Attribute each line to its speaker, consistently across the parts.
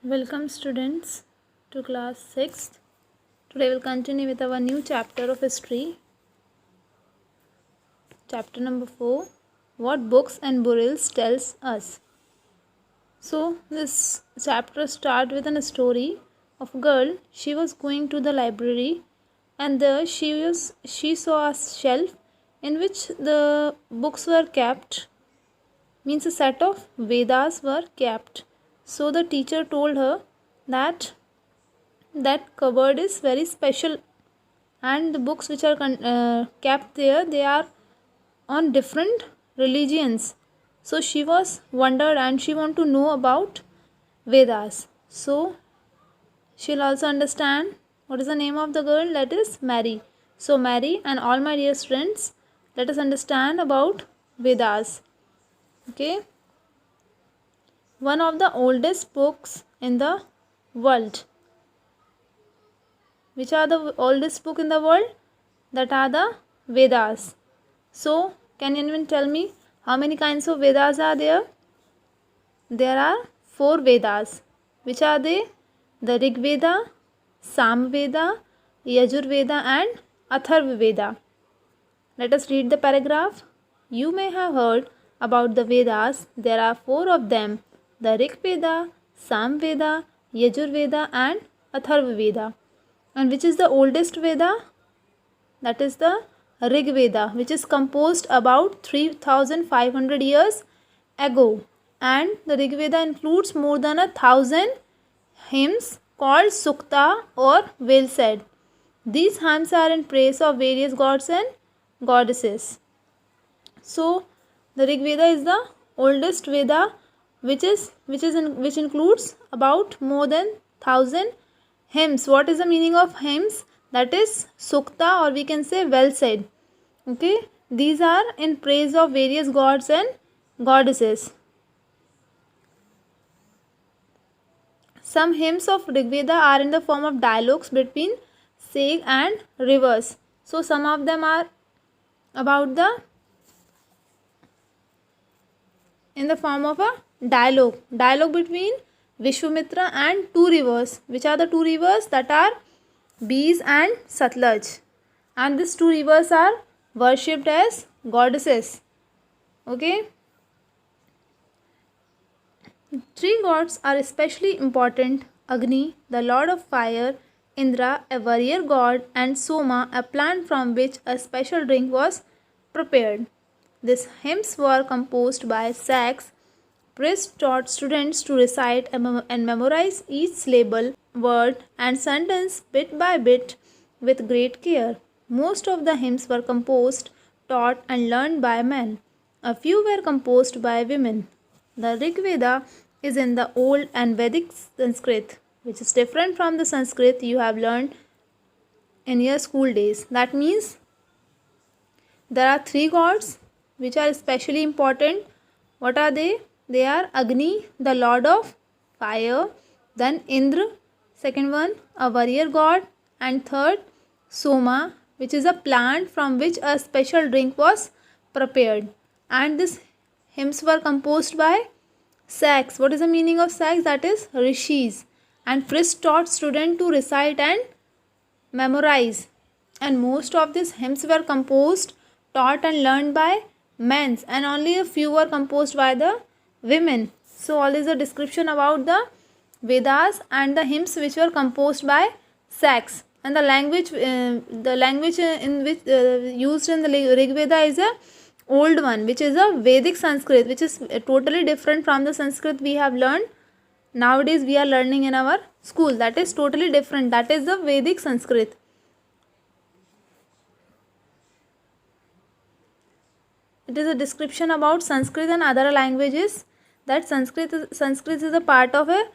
Speaker 1: Welcome students to class 6th. Today we'll continue with our new chapter of history. Chapter number 4. What books and burials tells us. So this chapter starts with a story of a girl. She was going to the library and there she saw a shelf in which the books were kept, means a set of Vedas were kept. So the teacher told her that cupboard is very special and the books which are kept there, they are on different religions. So she was wondered and she want to know about Vedas. So she'll also understand what is the name of the girl, that is Mary. So Mary and all my dear students, let us understand about Vedas. Okay, one of the oldest books in the world. Which are the oldest book in the world? That are the Vedas. So can anyone tell me how many kinds of Vedas are there? There are 4 Vedas. Which are they? The Rig Veda, Sam Veda, Yajur Veda and Atharva Veda. Let us read the paragraph. You may have heard about the Vedas. There are 4 of them. The Rig Veda, Sam Veda, Yajur Veda and Atharva Veda. And which is the oldest Veda? That is the Rig Veda, which is composed about 3500 years ago. And the Rig Veda includes more than 1000 hymns called Sukta or well said. These hymns are in praise of various gods and goddesses. So the Rig Veda is the oldest Veda, which includes about more than 1000 hymns. What is the meaning of hymns? That is Sukta, or we can say well said. Okay, these are in praise of various gods and goddesses. Some hymns of Rigveda are in the form of dialogues between sage and rivers. So some of them are about in the form of a dialogue between Vishwamitra and 2 rivers. Which are the 2 rivers? That are Beas and Satluj. And these 2 rivers are worshipped as goddesses. Okay. 3 gods are especially important: Agni, the lord of fire; Indra, a warrior god; and Soma, a plant from which a special drink was prepared. These hymns were composed by Sax. Priests taught students to recite and memorize each syllable, word, and sentence bit by bit with great care. Most of the hymns were composed, taught, and learned by men. A few were composed by women. The Rig Veda is in the Old and Vedic Sanskrit, which is different from the Sanskrit you have learned in your school days. That means there are 3 gods which are especially important. What are they? They are Agni, the lord of fire; then Indra, second one, a warrior god; and third, Soma, which is a plant from which a special drink was prepared. And these hymns were composed by Sax. What is the meaning of Sax? That is rishis. And priests taught students to recite and memorize. And most of these hymns were composed, taught, and learned by men, and only a few were composed by the women. So all is a description about the Vedas and the hymns which were composed by Sax. And the language in which used in the Rig Veda is a old one, which is a Vedic Sanskrit, which is totally different from the Sanskrit we have learned nowadays. We are learning in our school. That is totally different. That is the Vedic Sanskrit. It is a description about Sanskrit and other languages. That Sanskrit is a part of a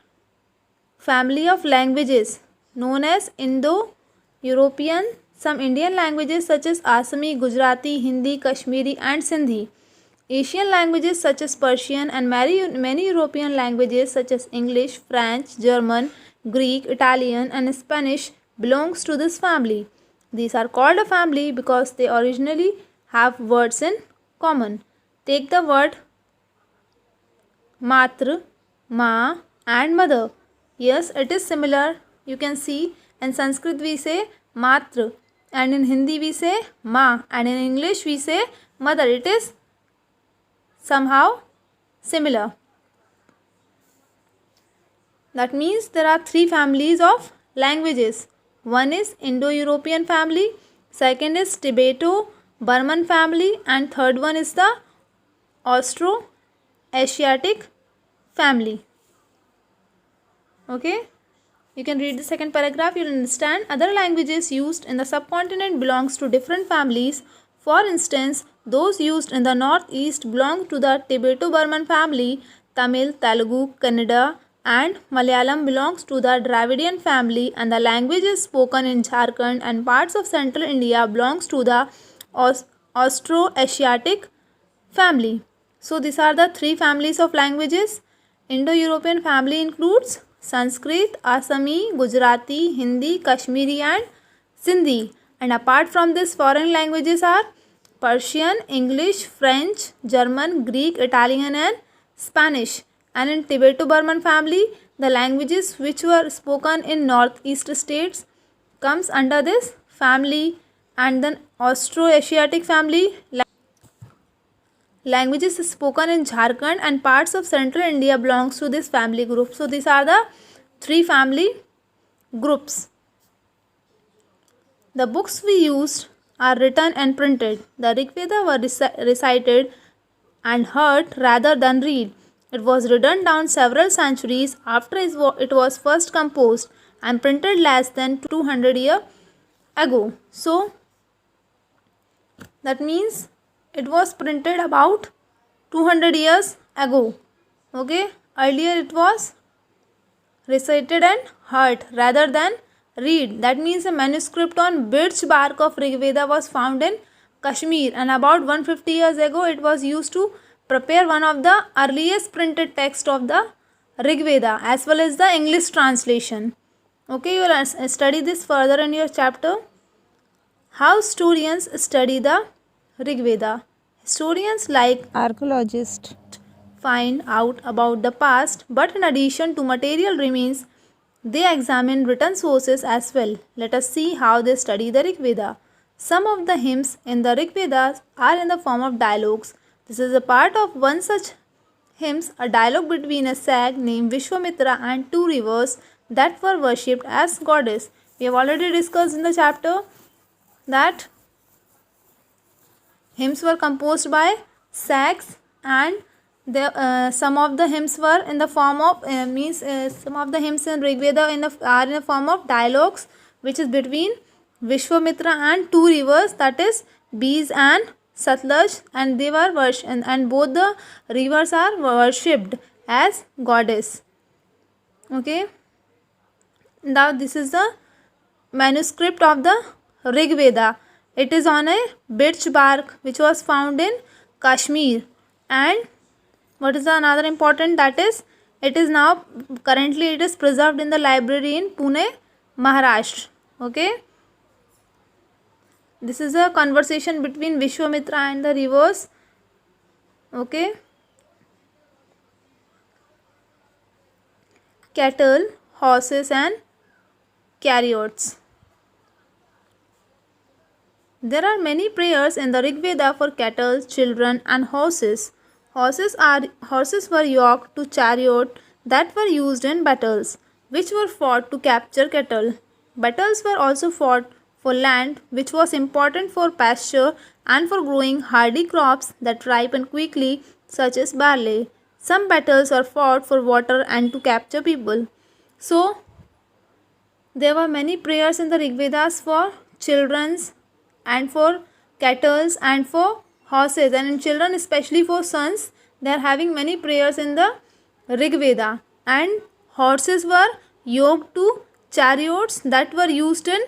Speaker 1: family of languages known as Indo-European. Some Indian languages such as Assami, Gujarati, Hindi, Kashmiri and Sindhi. Asian languages such as Persian and many European languages such as English, French, German, Greek, Italian and Spanish belongs to this family. These are called a family because they originally have words in common. Take the word Matra, Ma and Mother. Yes, it is similar. You can see in Sanskrit we say matra, and in Hindi we say ma, and in English we say mother. It is somehow similar. That means there are three families of languages. One is Indo-European family, second is Tibeto-Burman family, and third one is the Austro-Asiatic family. Okay, you can read the second paragraph. You will understand. Other languages used in the subcontinent belongs to different families. For instance, those used in the northeast belong to the Tibeto-Burman family. Tamil, Telugu, Kannada and Malayalam belongs to the Dravidian family, and the languages spoken in Jharkhand and parts of central India belongs to the Austro-Asiatic family. So these are the three families of languages. Indo-European family includes Sanskrit, Assami, Gujarati, Hindi, Kashmiri and Sindhi. And apart from this, foreign languages are Persian, English, French, German, Greek, Italian and Spanish. And in Tibeto-Burman family, the languages which were spoken in northeast states comes under this family, and then Austro-Asiatic family, languages spoken in Jharkhand and parts of central India belongs to this family group. So these are the three family groups. The books we used are written and printed. The Rig Veda were recited and heard rather than read. It was written down several centuries after it was first composed and printed less than 200 years ago. So that means it was printed about 200 years ago. Okay, earlier it was recited and heard rather than read. That means a manuscript on birch bark of Rig Veda was found in Kashmir, and about 150 years ago it was used to prepare one of the earliest printed text of the Rig Veda as well as the English translation. Okay, you will study this further in your chapter. How historians study the Rig Veda. Historians, like archaeologists, find out about the past, but in addition to material remains, they examine written sources as well. Let us see how they study the Rig Veda. Some of the hymns in the Rig Veda are in the form of dialogues. This is a part of one such hymns, a dialogue between a sag named Vishwamitra and two rivers that were worshipped as goddess. We have already discussed in the chapter that hymns were composed by sags, and some of the hymns were in the form of some of the hymns in Rig Veda are in the form of dialogues, which is between Vishwamitra and two rivers, that is Beas and Satluj, and they were worshipped, and both the rivers are worshipped as goddess. Okay, now this is the manuscript of the Rig Veda. It is on a birch bark which was found in Kashmir. And what is the another important, that is it is now currently it is preserved in the library in Pune, Maharashtra. Okay, this is a conversation between Vishwamitra and the rivers. Okay, cattle, horses and chariots. There are many prayers in the Rig Veda for cattle, children and horses. Horses were yoked to chariot that were used in battles, which were fought to capture cattle. Battles were also fought for land, which was important for pasture and for growing hardy crops that ripen quickly, such as barley. Some battles were fought for water and to capture people. So, there were many prayers in the Rig Vedas for children's and for cattle and for horses, and in children, especially for sons, they are having many prayers in the Rig Veda. And horses were yoked to chariots that were used in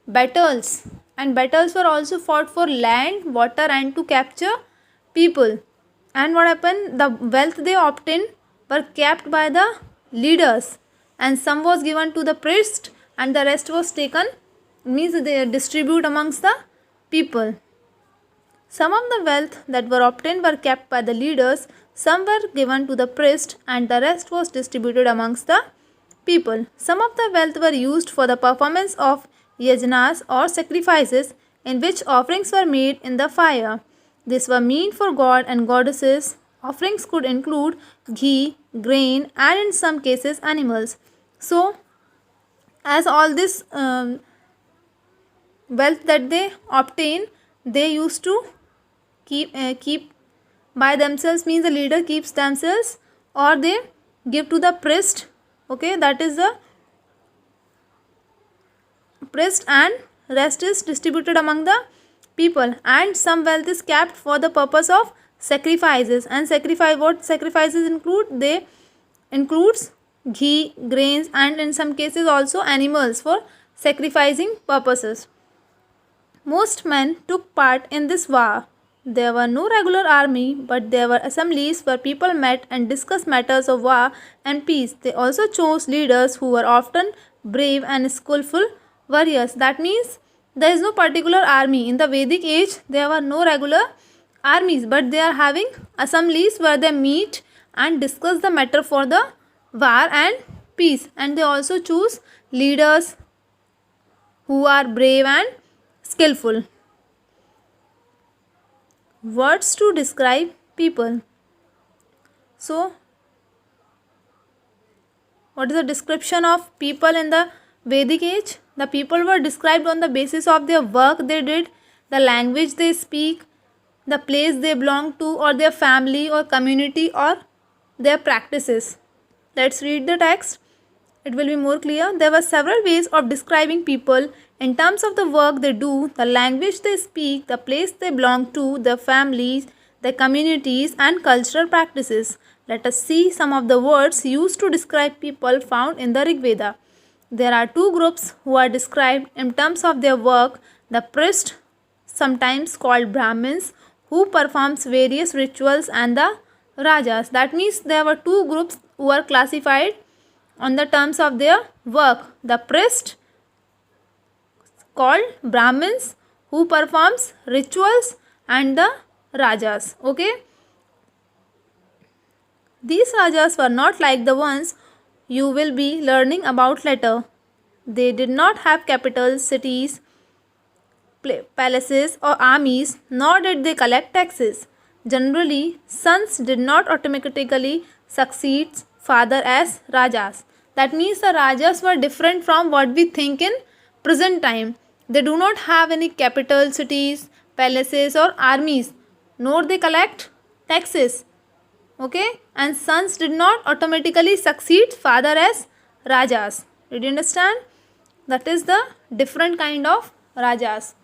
Speaker 1: battles, and battles were also fought for land, water and to capture people. And what happened, the wealth they obtained were kept by the leaders, and some was given to the priest and the rest was taken, means they distribute amongst the people. Some of the wealth that were obtained were kept by the leaders, some were given to the priest and the rest was distributed amongst the people. Some of the wealth were used for the performance of yajnas or sacrifices in which offerings were made in the fire. These were meant for god and goddesses. Offerings could include ghee, grain, and in some cases animals. So, as all this wealth that they obtain, they used to keep by themselves, means the leader keeps themselves, or they give to the priest. Okay, that is the priest, and rest is distributed among the people. And some wealth is kept for the purpose of sacrifices. And what sacrifices include? They includes ghee, grains, and in some cases also animals for sacrificing purposes. Most men took part in this war. There were no regular army, but there were assemblies where people met and discussed matters of war and peace. They also chose leaders who were often brave and skillful warriors. That means there is no particular army. In the Vedic age, there were no regular armies, but they are having assemblies where they meet and discuss the matter for the war and peace. And they also choose leaders who are brave and skillful. Words to describe people. So, what is the description of people in the Vedic age? The people were described on the basis of their work they did, the language they speak, the place they belong to, or their family or community, or their practices. Let's read the text. It will be more clear. There were several ways of describing people in terms of the work they do, the language they speak, the place they belong to, their families, their communities, and cultural practices. Let us see some of the words used to describe people found in the Rig Veda. There are two groups who are described in terms of their work: the priest, sometimes called Brahmins, who performs various rituals, and the Rajas. That means there were two groups who are classified on the terms of their work: the priest, called Brahmins, who performs rituals, and the Rajas. Okay, these Rajas were not like the ones you will be learning about later. They did not have capitals, cities, palaces, or armies, nor did they collect taxes. Generally, sons did not automatically succeed father as Rajas. That means the Rajas were different from what we think in present time. They do not have any capital cities, palaces, or armies, nor they collect taxes. Okay, and sons did not automatically succeed father as Rajas. Did you understand? That is the different kind of Rajas.